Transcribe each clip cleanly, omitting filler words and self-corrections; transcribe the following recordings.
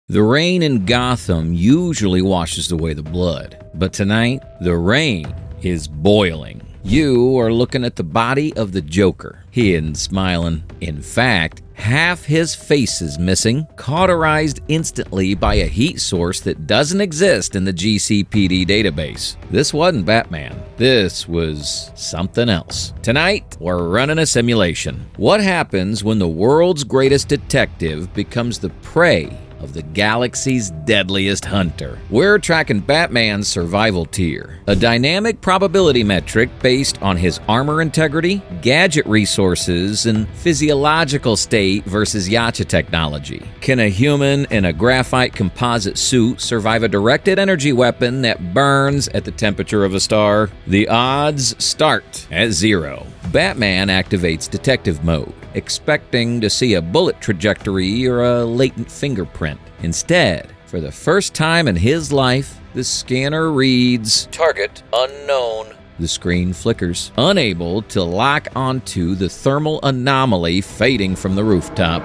The rain in Gotham usually washes away the blood, but tonight, the rain is boiling. You are looking at the body of the Joker. He isn't smiling. In fact, half his face is missing, cauterized instantly by a heat source that doesn't exist in the GCPD database. This wasn't Batman. This was something else. Tonight, we're running a simulation. What happens when the world's greatest detective becomes the prey of the galaxy's deadliest hunter? We're tracking Batman's survival tier, a dynamic probability metric based on his armor integrity, gadget resources, and physiological state versus Yautja technology. Can a human in a graphite composite suit survive a directed energy weapon that burns at the temperature of a star? The odds start at 0. Batman activates detective mode, expecting to see a bullet trajectory or a latent fingerprint. Instead, for the first time in his life, the scanner reads, "Target unknown." The screen flickers, unable to lock onto the thermal anomaly fading from the rooftop.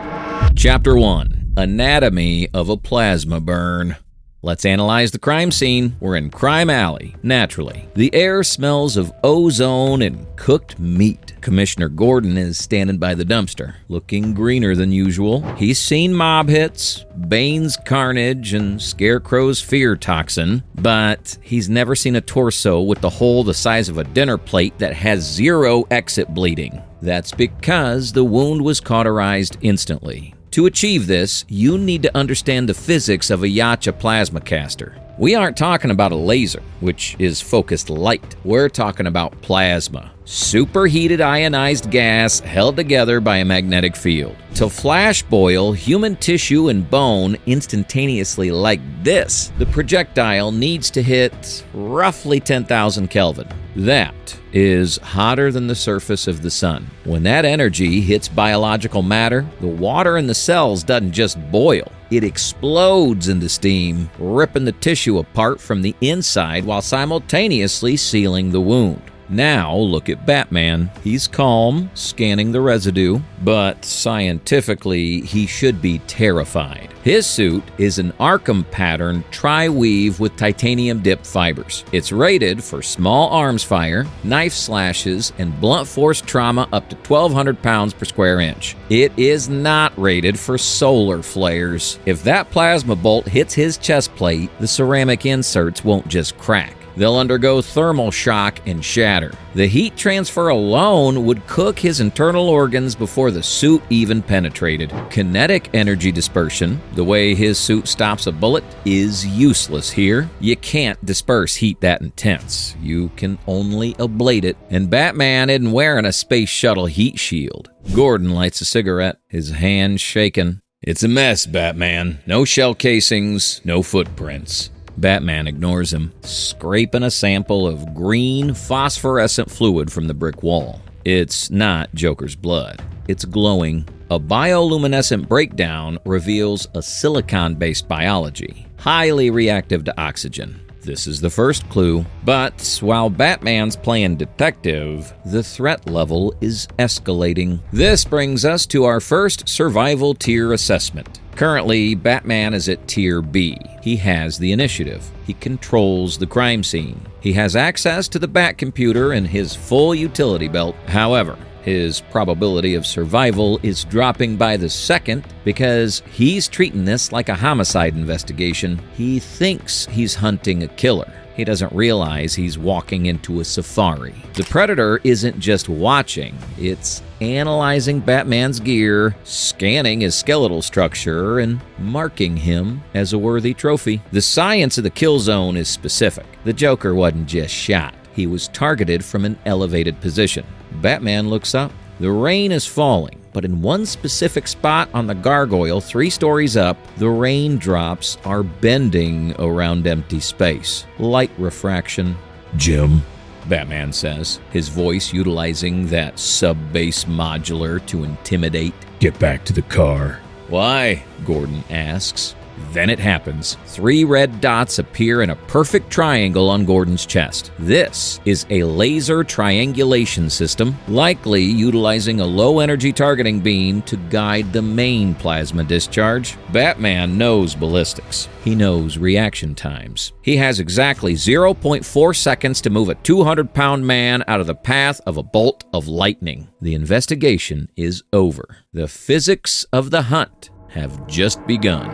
Chapter 1. Anatomy of a plasma burn. Let's analyze the crime scene. We're in Crime Alley, naturally. The air smells of ozone and cooked meat. Commissioner Gordon is standing by the dumpster, looking greener than usual. He's seen mob hits, Bane's carnage, and Scarecrow's fear toxin, but he's never seen a torso with the hole the size of a dinner plate that has 0 exit bleeding. That's because the wound was cauterized instantly. To achieve this, you need to understand the physics of a Yautja plasmacaster. We aren't talking about a laser, which is focused light. We're talking about plasma, superheated ionized gas held together by a magnetic field. To flash boil human tissue and bone instantaneously like this, the projectile needs to hit roughly 10,000 Kelvin. That is hotter than the surface of the sun. When that energy hits biological matter, the water in the cells doesn't just boil. It explodes into steam, ripping the tissue apart from the inside while simultaneously sealing the wound. Now look at Batman. He's calm, scanning the residue, but scientifically, he should be terrified. His suit is an Arkham pattern tri-weave with titanium-dipped fibers. It's rated for small arms fire, knife slashes, and blunt force trauma up to 1,200 pounds per square inch. It is not rated for solar flares. If that plasma bolt hits his chest plate, the ceramic inserts won't just crack. They'll undergo thermal shock and shatter. The heat transfer alone would cook his internal organs before the suit even penetrated. Kinetic energy dispersion, the way his suit stops a bullet, is useless here. You can't disperse heat that intense. You can only ablate it. And Batman isn't wearing a space shuttle heat shield. Gordon lights a cigarette, his hand shaking. "It's a mess, Batman. No shell casings, no footprints." Batman ignores him, scraping a sample of green, phosphorescent fluid from the brick wall. It's not Joker's blood. It's glowing. A bioluminescent breakdown reveals a silicon-based biology, highly reactive to oxygen. This is the first clue. But while Batman's playing detective, the threat level is escalating. This brings us to our first survival tier assessment. Currently, Batman is at Tier B. He has the initiative. He controls the crime scene. He has access to the Batcomputer and his full utility belt. However, his probability of survival is dropping by the second because he's treating this like a homicide investigation. He thinks he's hunting a killer. He doesn't realize he's walking into a safari. The Predator isn't just watching, it's analyzing Batman's gear, scanning his skeletal structure, and marking him as a worthy trophy. The science of the kill zone is specific. The Joker wasn't just shot. He was targeted from an elevated position. Batman looks up. The rain is falling, but in one specific spot on the gargoyle 3 stories up, the raindrops are bending around empty space. Light refraction. "Jim," Batman says, his voice utilizing that sub-bass modular to intimidate. "Get back to the car." "Why?" Gordon asks. Then it happens. 3 red dots appear in a perfect triangle on Gordon's chest. This is a laser triangulation system, likely utilizing a low-energy targeting beam to guide the main plasma discharge. Batman knows ballistics. He knows reaction times. He has exactly 0.4 seconds to move a 200-pound man out of the path of a bolt of lightning. The investigation is over. The physics of the hunt have just begun.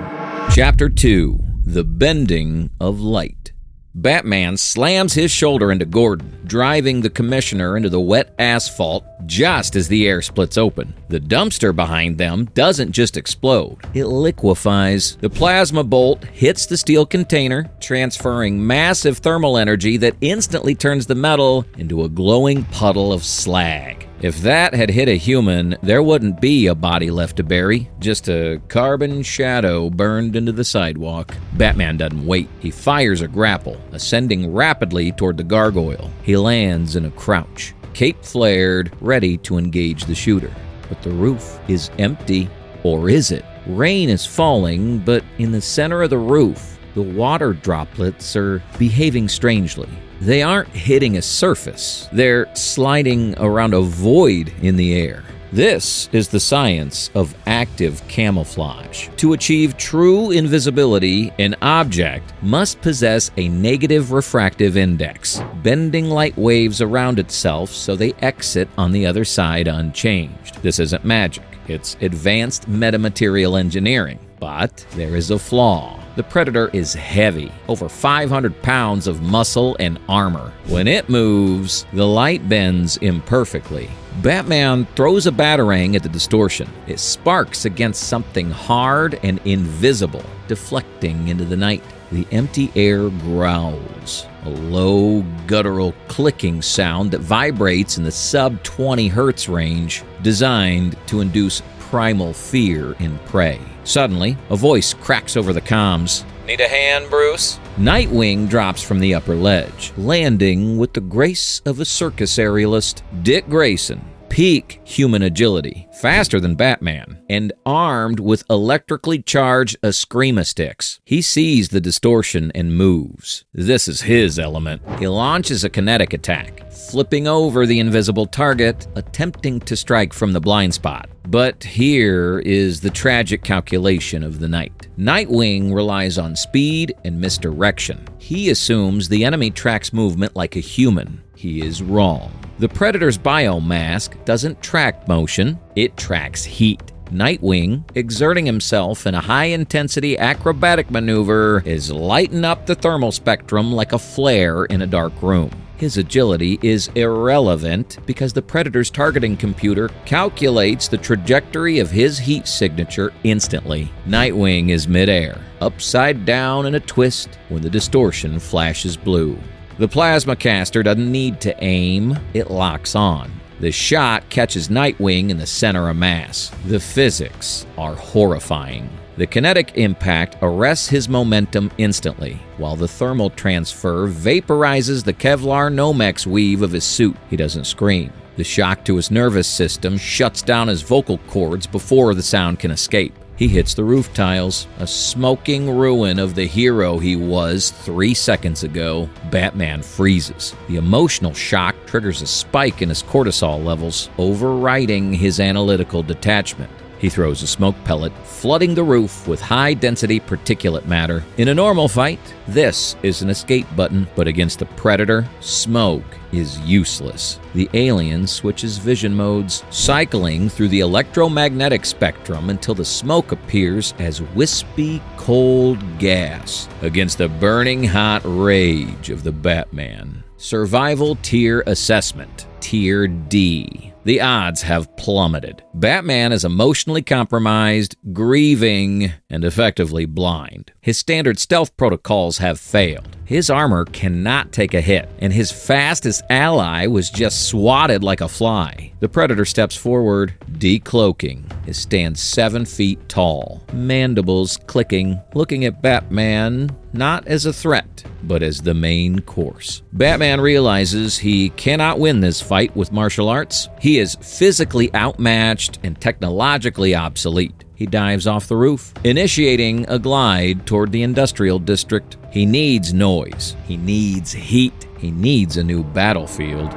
Chapter 2. The Bending of Light. Batman slams his shoulder into Gordon, driving the commissioner into the wet asphalt just as the air splits open. The dumpster behind them doesn't just explode, it liquefies. The plasma bolt hits the steel container, transferring massive thermal energy that instantly turns the metal into a glowing puddle of slag. If that had hit a human, there wouldn't be a body left to bury, just a carbon shadow burned into the sidewalk. Batman doesn't wait. He fires a grapple, ascending rapidly toward the gargoyle. He lands in a crouch, cape flared, ready to engage the shooter. But the roof is empty. Or is it? Rain is falling, but in the center of the roof, the water droplets are behaving strangely. They aren't hitting a surface. They're sliding around a void in the air. This is the science of active camouflage. To achieve true invisibility, an object must possess a negative refractive index, bending light waves around itself so they exit on the other side unchanged. This isn't magic. It's advanced metamaterial engineering. But there is a flaw. The Predator is heavy, over 500 pounds of muscle and armor. When it moves, the light bends imperfectly. Batman throws a batarang at the distortion. It sparks against something hard and invisible, deflecting into the night. The empty air growls, a low, guttural clicking sound that vibrates in the sub-20 hertz range, designed to induce primal fear in prey. Suddenly, a voice cracks over the comms. "Need a hand, Bruce?" Nightwing drops from the upper ledge, landing with the grace of a circus aerialist. Dick Grayson, peak human agility, faster than Batman, and armed with electrically charged eskrima sticks. He sees the distortion and moves. This is his element. He launches a kinetic attack, flipping over the invisible target, attempting to strike from the blind spot. But here is the tragic calculation of the night. Nightwing relies on speed and misdirection. He assumes the enemy tracks movement like a human. He is wrong. The Predator's biomask doesn't track motion, it tracks heat. Nightwing, exerting himself in a high-intensity acrobatic maneuver, is lighting up the thermal spectrum like a flare in a dark room. His agility is irrelevant because the Predator's targeting computer calculates the trajectory of his heat signature instantly. Nightwing is midair, upside down in a twist when the distortion flashes blue. The plasmacaster doesn't need to aim, it locks on. The shot catches Nightwing in the center of mass. The physics are horrifying. The kinetic impact arrests his momentum instantly, while the thermal transfer vaporizes the Kevlar Nomex weave of his suit. He doesn't scream. The shock to his nervous system shuts down his vocal cords before the sound can escape. He hits the roof tiles, a smoking ruin of the hero he was 3 seconds ago. Batman freezes. The emotional shock triggers a spike in his cortisol levels, overriding his analytical detachment. He throws a smoke pellet, flooding the roof with high-density particulate matter. In a normal fight, this is an escape button, but against the Predator, smoke is useless. The alien switches vision modes, cycling through the electromagnetic spectrum until the smoke appears as wispy, cold gas against the burning hot rage of the Batman. Survival Tier Assessment, Tier D. The odds have plummeted. Batman is emotionally compromised, grieving, and effectively blind. His standard stealth protocols have failed. His armor cannot take a hit, and his fastest ally was just swatted like a fly. The Predator steps forward, decloaking. He stands 7 feet tall, mandibles clicking, looking at Batman not as a threat, but as the main course. Batman realizes he cannot win this fight with martial arts. He is physically outmatched and technologically obsolete. he dives off the roof, initiating a glide toward the industrial district. He needs noise. He needs heat. He needs a new battlefield.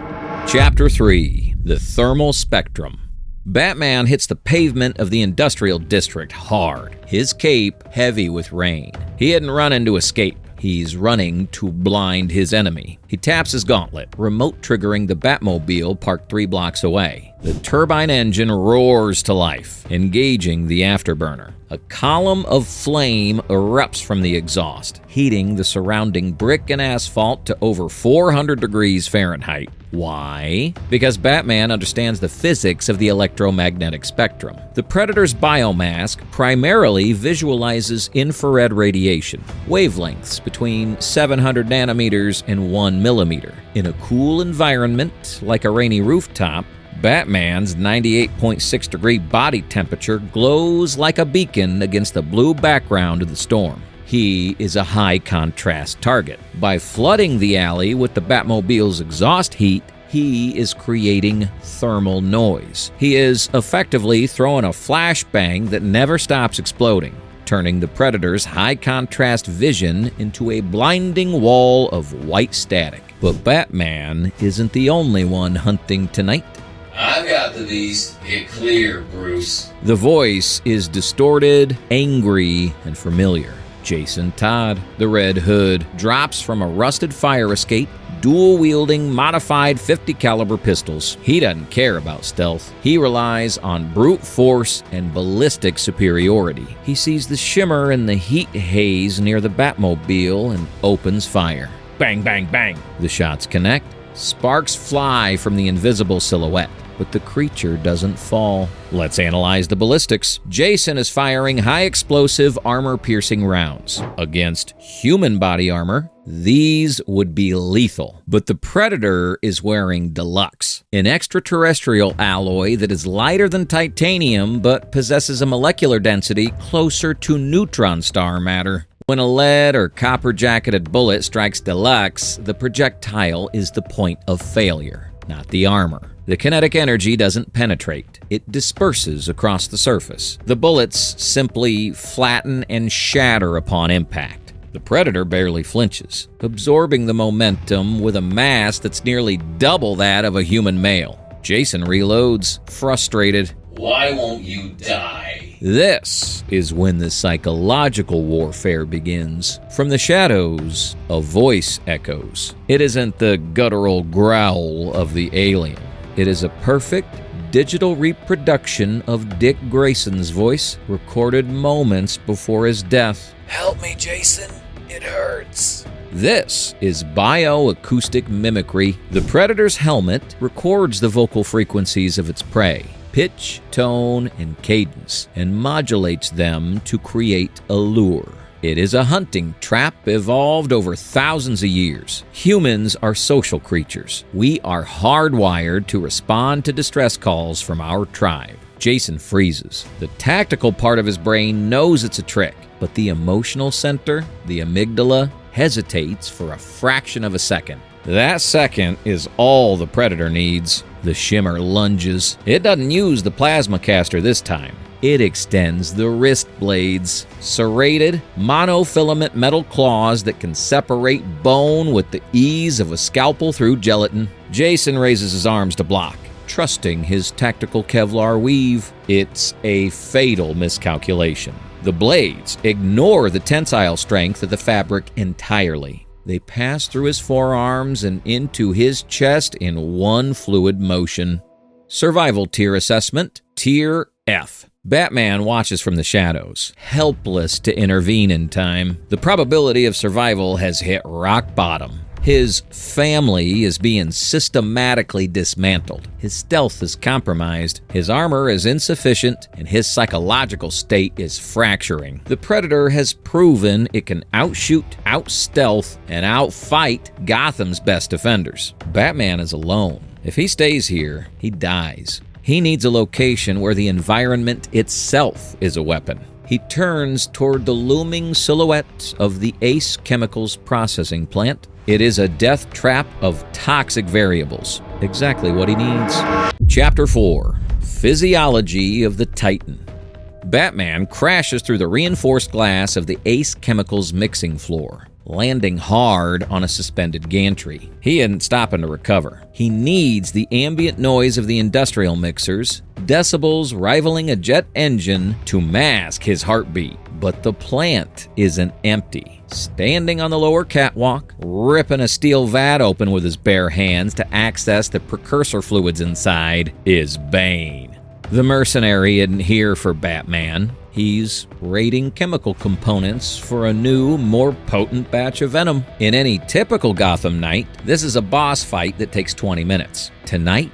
Chapter 3: The Thermal Spectrum. Batman hits the pavement of the industrial district hard, his cape heavy with rain. He hadn't run in to escape. He's running to blind his enemy. He taps his gauntlet, remote triggering the Batmobile parked 3 blocks away. The turbine engine roars to life, engaging the afterburner. A column of flame erupts from the exhaust, heating the surrounding brick and asphalt to over 400 degrees Fahrenheit. Why? Because Batman understands the physics of the electromagnetic spectrum. The Predator's biomask primarily visualizes infrared radiation, wavelengths between 700 nanometers and 1 millimeter. In a cool environment, like a rainy rooftop, Batman's 98.6-degree body temperature glows like a beacon against the blue background of the storm. He is a high-contrast target. By flooding the alley with the Batmobile's exhaust heat, he is creating thermal noise. He is effectively throwing a flashbang that never stops exploding, turning the Predator's high-contrast vision into a blinding wall of white static. But Batman isn't the only one hunting tonight. I've got the beast. Get clear, Bruce. The voice is distorted, angry, and familiar. Jason Todd, the Red Hood, drops from a rusted fire escape, dual-wielding modified .50 caliber pistols. He doesn't care about stealth. He relies on brute force and ballistic superiority. He sees the shimmer in the heat haze near the Batmobile and opens fire. Bang, bang, bang. The shots connect. Sparks fly from the invisible silhouette, but the creature doesn't fall. Let's analyze the ballistics. Jason is firing high-explosive, armor-piercing rounds. Against human body armor, these would be lethal. But the Predator is wearing Deluxe, an extraterrestrial alloy that is lighter than titanium but possesses a molecular density closer to neutron star matter. When a lead or copper-jacketed bullet strikes Deluxe, the projectile is the point of failure, not the armor. The kinetic energy doesn't penetrate. It disperses across the surface. The bullets simply flatten and shatter upon impact. The Predator barely flinches, absorbing the momentum with a mass that's nearly double that of a human male. Jason reloads, frustrated. Why won't you die? This is when the psychological warfare begins. From the shadows, a voice echoes. It isn't the guttural growl of the alien. It is a perfect digital reproduction of Dick Grayson's voice, recorded moments before his death. Help me, Jason. It hurts. This is bioacoustic mimicry. The Predator's helmet records the vocal frequencies of its prey, pitch, tone, and cadence, and modulates them to create a lure. It is a hunting trap evolved over thousands of years. Humans are social creatures. We are hardwired to respond to distress calls from our tribe. Jason freezes. The tactical part of his brain knows it's a trick, but the emotional center, the amygdala, hesitates for a fraction of a second. That second is all the Predator needs. The shimmer lunges. It doesn't use the plasmacaster this time. It extends the wrist blades, serrated, monofilament metal claws that can separate bone with the ease of a scalpel through gelatin. Jason raises his arms to block, trusting his tactical Kevlar weave. It's a fatal miscalculation. The blades ignore the tensile strength of the fabric entirely. They pass through his forearms and into his chest in one fluid motion. Survival tier assessment, Tier F. Batman watches from the shadows, helpless to intervene in time. The probability of survival has hit rock bottom. His family is being systematically dismantled. His stealth is compromised. His armor is insufficient, and his psychological state is fracturing. The Predator has proven it can outshoot, outstealth, and outfight Gotham's best defenders. Batman is alone. If he stays here, he dies. He needs a location where the environment itself is a weapon. He turns toward the looming silhouette of the Ace Chemicals processing plant. It is a death trap of toxic variables. Exactly what he needs. Chapter 4. Physiology of the Titan. Batman crashes through the reinforced glass of the Ace Chemicals mixing floor, landing hard on a suspended gantry. He isn't stopping to recover. He needs the ambient noise of the industrial mixers, decibels rivaling a jet engine, to mask his heartbeat. But the plant isn't empty. Standing on the lower catwalk, ripping a steel vat open with his bare hands to access the precursor fluids inside, is Bane. The mercenary isn't here for Batman. He's raiding chemical components for a new, more potent batch of venom. In any typical Gotham night, this is a boss fight that takes 20 minutes. Tonight,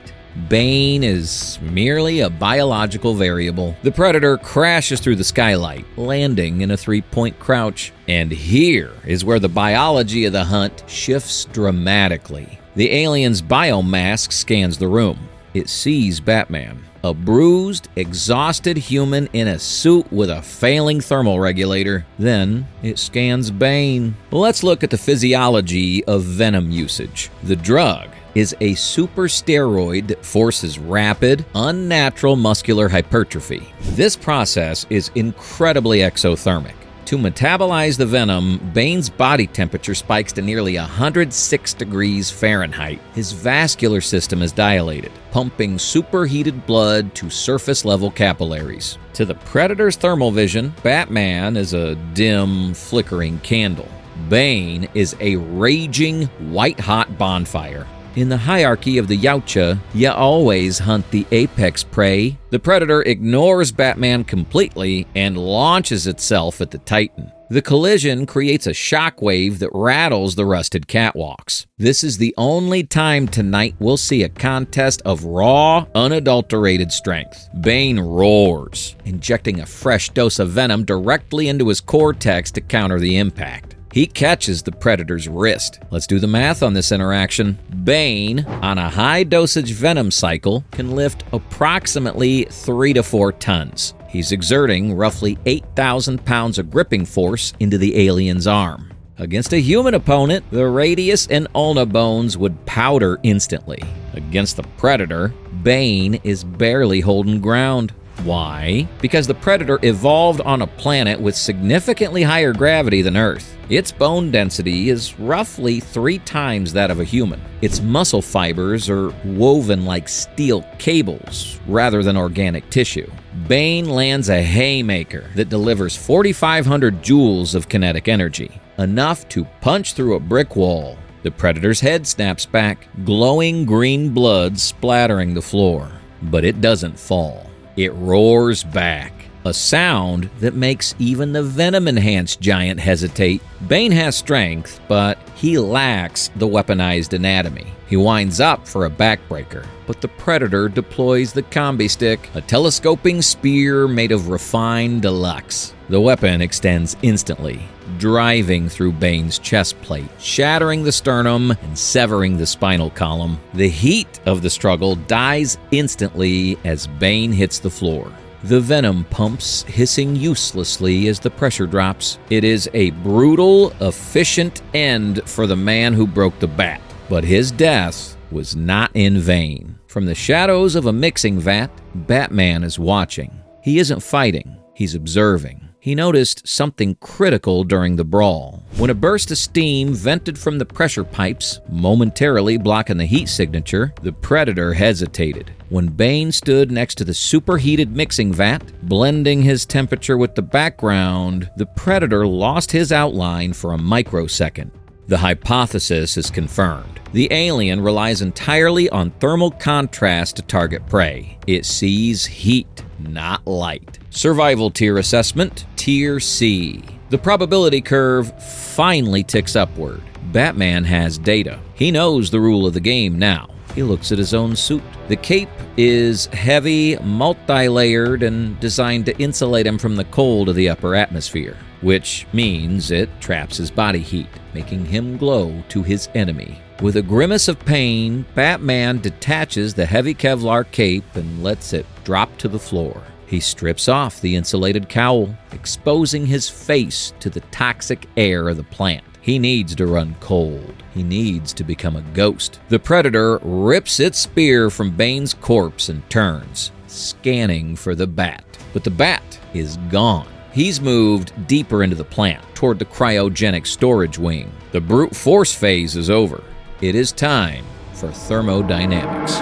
Bane is merely a biological variable. The Predator crashes through the skylight, landing in a 3-point crouch. And here is where the biology of the hunt shifts dramatically. The alien's biomask scans the room. It sees Batman, a bruised, exhausted human in a suit with a failing thermal regulator. Then it scans Bane. Let's look at the physiology of venom usage. The drug is a super steroid that forces rapid, unnatural muscular hypertrophy. This process is incredibly exothermic. To metabolize the venom, Bane's body temperature spikes to nearly 106 degrees Fahrenheit. His vascular system is dilated, pumping superheated blood to surface-level capillaries. To the Predator's thermal vision, Batman is a dim, flickering candle. Bane is a raging, white-hot bonfire. In the hierarchy of the Yautja, you always hunt the apex prey. The Predator ignores Batman completely and launches itself at the Titan. The collision creates a shockwave that rattles the rusted catwalks. This is the only time tonight we'll see a contest of raw, unadulterated strength. Bane roars, injecting a fresh dose of venom directly into his cortex to counter the impact. He catches the Predator's wrist. Let's do the math on this interaction. Bane, on a high-dosage venom cycle, can lift approximately 3 to 4 tons. He's exerting roughly 8,000 pounds of gripping force into the alien's arm. Against a human opponent, the radius and ulna bones would powder instantly. Against the Predator, Bane is barely holding ground. Why? Because the Predator evolved on a planet with significantly higher gravity than Earth. Its bone density is roughly 3 times that of a human. Its muscle fibers are woven like steel cables rather than organic tissue. Bane lands a haymaker that delivers 4,500 joules of kinetic energy, enough to punch through a brick wall. The Predator's head snaps back, glowing green blood splattering the floor. But it doesn't fall. It roars back, a sound that makes even the venom-enhanced giant hesitate. Bane has strength, but he lacks the weaponized anatomy. He winds up for a backbreaker, but the Predator deploys the combi stick, a telescoping spear made of refined deluxe. The weapon extends instantly, driving through Bane's chest plate, shattering the sternum and severing the spinal column. The heat of the struggle dies instantly as Bane hits the floor. The venom pumps hissing uselessly as the pressure drops. It is a brutal, efficient end for the man who broke the bat. But his death was not in vain. From the shadows of a mixing vat, Batman is watching. He isn't fighting, he's observing. He noticed something critical during the brawl. When a burst of steam vented from the pressure pipes, momentarily blocking the heat signature, the Predator hesitated. When Bane stood next to the superheated mixing vat, blending his temperature with the background, the Predator lost his outline for a microsecond. The hypothesis is confirmed. The alien relies entirely on thermal contrast to target prey. It sees heat, not light. Survival tier assessment, Tier C. The probability curve finally ticks upward. Batman has data. He knows the rule of the game now. He looks at his own suit. The cape is heavy, multi-layered, and designed to insulate him from the cold of the upper atmosphere, which means it traps his body heat, making him glow to his enemy. With a grimace of pain, Batman detaches the heavy Kevlar cape and lets it drop to the floor. He strips off the insulated cowl, exposing his face to the toxic air of the plant. He needs to run cold. He needs to become a ghost. The Predator rips its spear from Bane's corpse and turns, scanning for the Bat. But the Bat is gone. He's moved deeper into the plant, toward the cryogenic storage wing. The brute force phase is over. It is time for thermodynamics.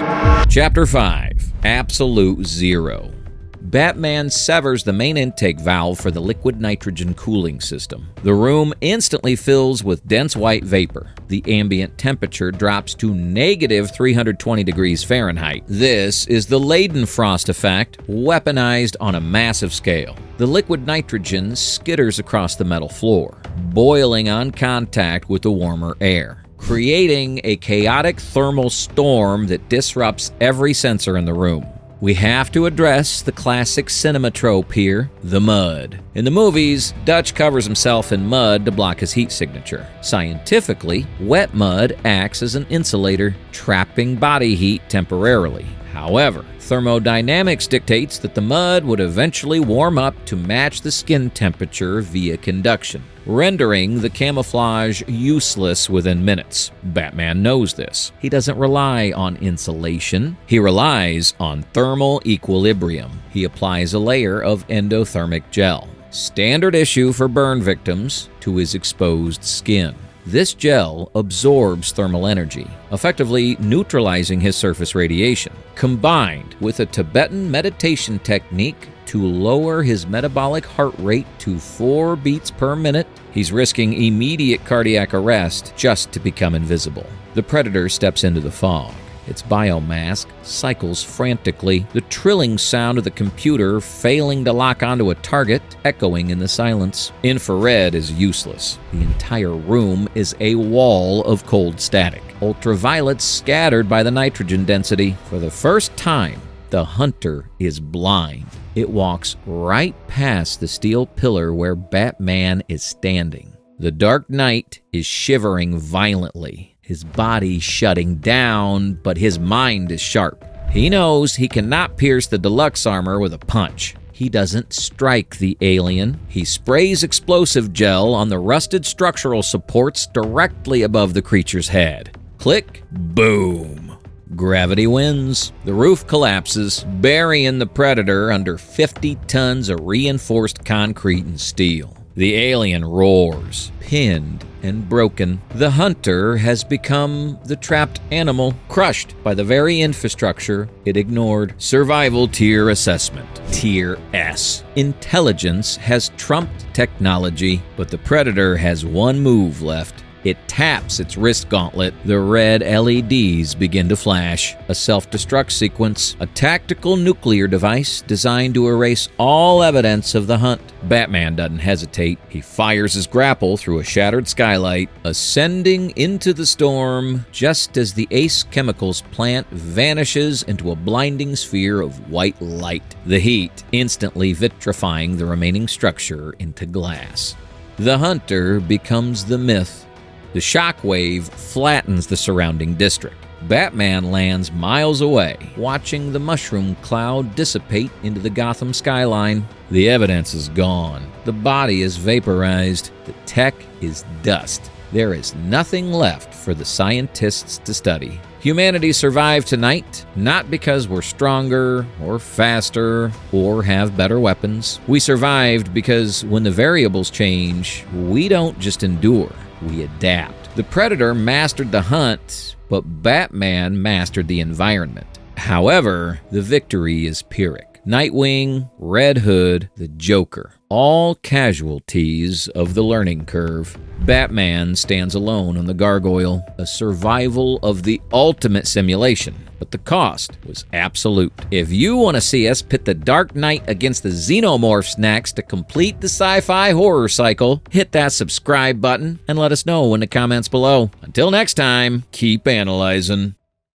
Chapter 5. Absolute Zero. Batman severs the main intake valve for the liquid nitrogen cooling system. The room instantly fills with dense white vapor. The ambient temperature drops to negative 320 degrees Fahrenheit. This is the Leidenfrost effect, weaponized on a massive scale. The liquid nitrogen skitters across the metal floor, boiling on contact with the warmer air, creating a chaotic thermal storm that disrupts every sensor in the room. We have to address the classic cinema trope here, the mud. In the movies, Dutch covers himself in mud to block his heat signature. Scientifically, wet mud acts as an insulator, trapping body heat temporarily. However, thermodynamics dictates that the mud would eventually warm up to match the skin temperature via conduction, rendering the camouflage useless within minutes. Batman knows this. He doesn't rely on insulation. He relies on thermal equilibrium. He applies a layer of endothermic gel, standard issue for burn victims, to his exposed skin. This gel absorbs thermal energy, effectively neutralizing his surface radiation, combined with a Tibetan meditation technique to lower his metabolic heart rate to 4 beats per minute. He's risking immediate cardiac arrest just to become invisible. The Predator steps into the fog. Its biomask cycles frantically, the trilling sound of the computer failing to lock onto a target echoing in the silence. Infrared is useless. The entire room is a wall of cold static. Ultraviolet scattered by the nitrogen density. For the first time, the hunter is blind. It walks right past the steel pillar where Batman is standing. The Dark Knight is shivering violently, his body shutting down, but his mind is sharp. He knows he cannot pierce the deluxe armor with a punch. He doesn't strike the alien. He sprays explosive gel on the rusted structural supports directly above the creature's head. Click, boom. Gravity wins. The roof collapses, burying the Predator under 50 tons of reinforced concrete and steel. The alien roars, pinned and broken. The hunter has become the trapped animal, crushed by the very infrastructure it ignored. Survival tier assessment. Tier S. Intelligence has trumped technology, but the Predator has one move left. It taps its wrist gauntlet. The red LEDs begin to flash. A self-destruct sequence, a tactical nuclear device designed to erase all evidence of the hunt. Batman doesn't hesitate. He fires his grapple through a shattered skylight, ascending into the storm just as the Ace Chemicals plant vanishes into a blinding sphere of white light, the heat instantly vitrifying the remaining structure into glass. The hunter becomes the myth. The shockwave flattens the surrounding district. Batman lands miles away, watching the mushroom cloud dissipate into the Gotham skyline. The evidence is gone. The body is vaporized. The tech is dust. There is nothing left for the scientists to study. Humanity survived tonight, not because we're stronger or faster or have better weapons. We survived because when the variables change, we don't just endure. We adapt. The Predator mastered the hunt, but Batman mastered the environment. However, the victory is Pyrrhic. Nightwing, Red Hood, the Joker, all casualties of the learning curve. Batman stands alone on the gargoyle, a survival of the ultimate simulation, but the cost was absolute. If you want to see us pit the Dark Knight against the Xenomorphs next to complete the sci-fi horror cycle, hit that subscribe button and let us know in the comments below. Until next time, keep analyzing.